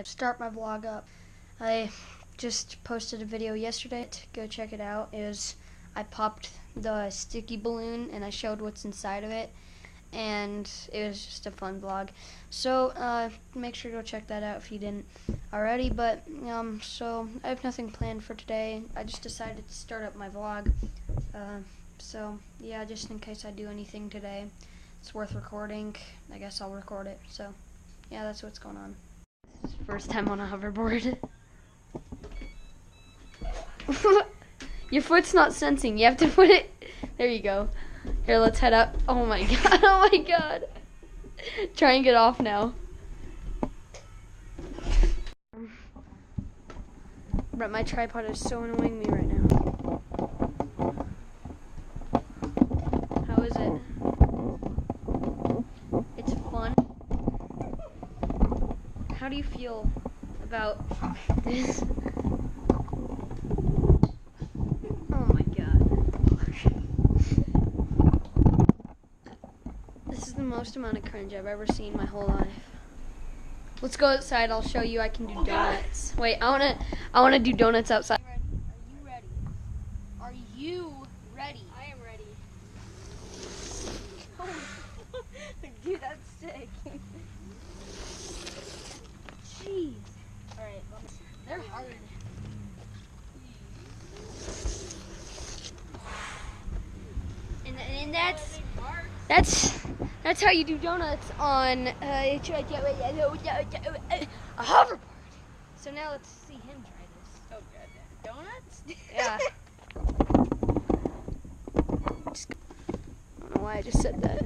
to start my vlog up. I just posted a video yesterday. Go check it out. I popped the sticky balloon and I showed what's inside of it, and it was just a fun vlog. So make sure to go check that out if you didn't already. But so I have nothing planned for today. I just decided to start up my vlog. So yeah, just in case I do anything today, it's worth recording. I guess I'll record it. So yeah, that's what's going on. First time on a hoverboard. Your foot's not sensing. You have to put it. There you go. Here, let's head up. Oh my god. Oh my god. Try and get off now. But my tripod is so annoying me right now. How is it? It's fun. How do you feel about this? Oh my god. This is the most amount of cringe I've ever seen in my whole life. Let's go outside. I'll show you I can do donuts. Wait, I wanna do donuts outside. Are you ready? Are you ready? I am ready. Oh, dude, that's sick. Jeez. Alright, they're hard. And that's how you do donuts on a hoverboard. So now let's see him try this. Oh god, donuts? Yeah. I don't know why I just said that.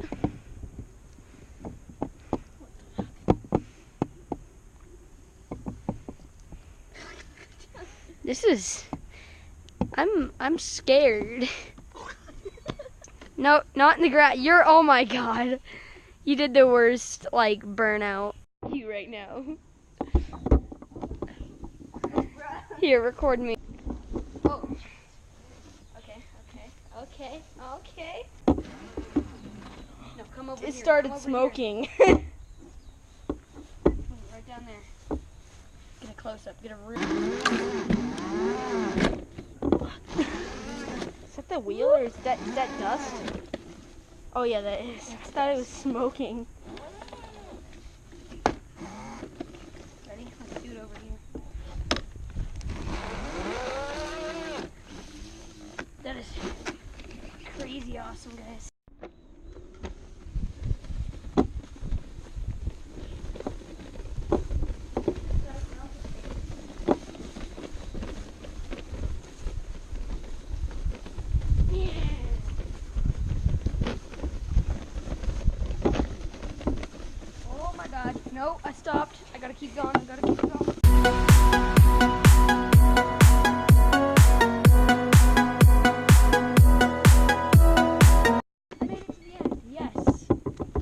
This is. I'm scared. No, not in the grass. Oh my god. You did the worst, like, burnout. You right now. Here, record me. Oh. Okay. No, come over here. It started smoking. Right down there. Get a close up. Get a real. Is that the wheel or is that dust? Oh yeah, that is. I thought it was smoking. Ready? Let's do it over here. That is crazy awesome, guys. Oh my god. No, I stopped. I gotta keep going. I made it to the end. Yes.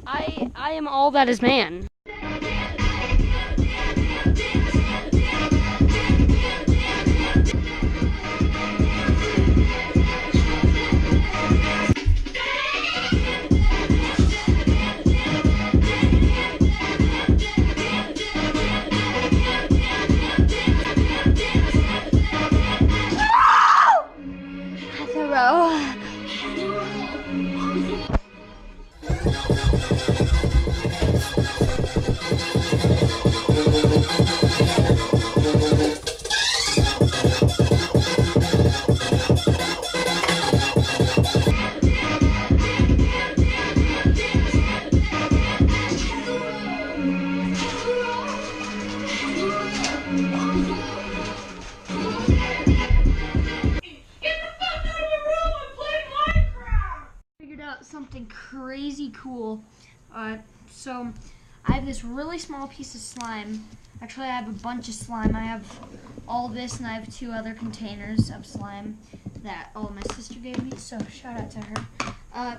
I am all that is man. Something crazy cool. So I have this really small piece of slime. Actually, I have a bunch of slime. I have all this, and I have 2 other containers of slime that my sister gave me. So shout out to her.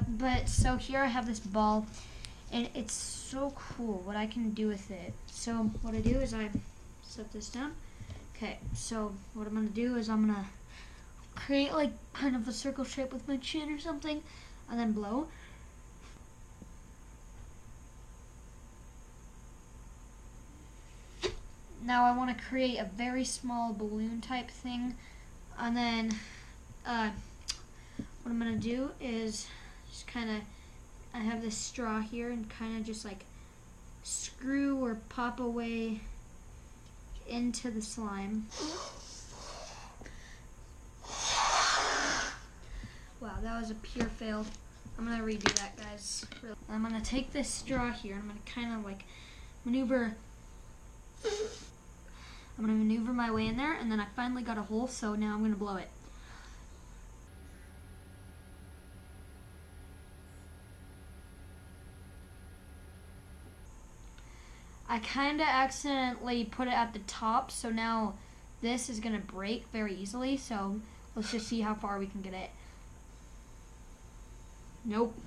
But so here I have this ball, and it's so cool what I can do with it. So what I do is I set this down. Okay. So what I'm gonna do is I'm gonna create like kind of a circle shape with my chin or something, and then blow. now I want to create a very small balloon type thing, and then what I'm going to do is just kind of, I have this straw here and kind of just like screw or pop away into the slime. Wow, that was a pure fail. I'm gonna redo that, guys. I'm gonna take this straw here and I'm gonna kind of like maneuver. I'm gonna maneuver my way in there, and then I finally got a hole, so now I'm gonna blow it. I kind of accidentally put it at the top, so now this is gonna break very easily, so let's just see how far we can get it. Nope.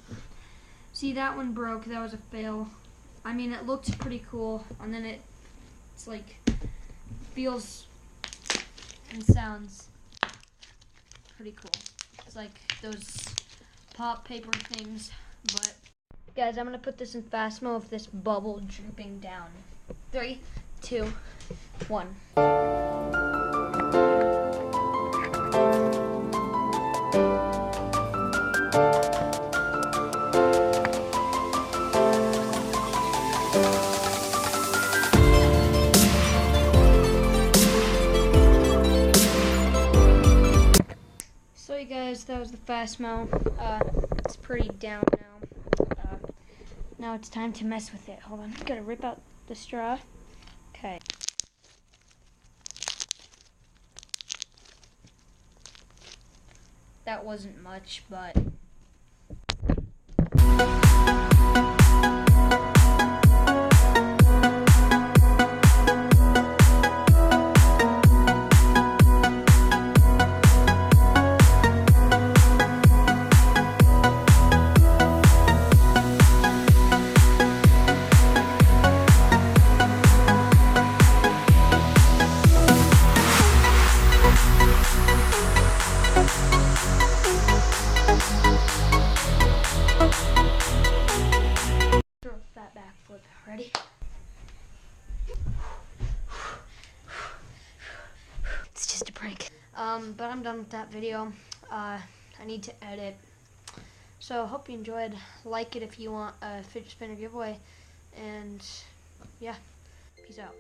See, that one broke. That was a fail. I mean, it looked pretty cool, and then it's like, feels and sounds pretty cool. It's like those pop paper things, but guys, I'm gonna put this in fast mode with this bubble drooping down. 3, 2, 1. So you guys, that was the fast mo. It's pretty down now. Now it's time to mess with it. Hold on, gotta rip out the straw. Okay. That wasn't much, but fat backflip. Ready? It's just a prank. But I'm done with that video. I need to edit. So hope you enjoyed. Like it if you want a fidget spinner giveaway. And yeah, peace out.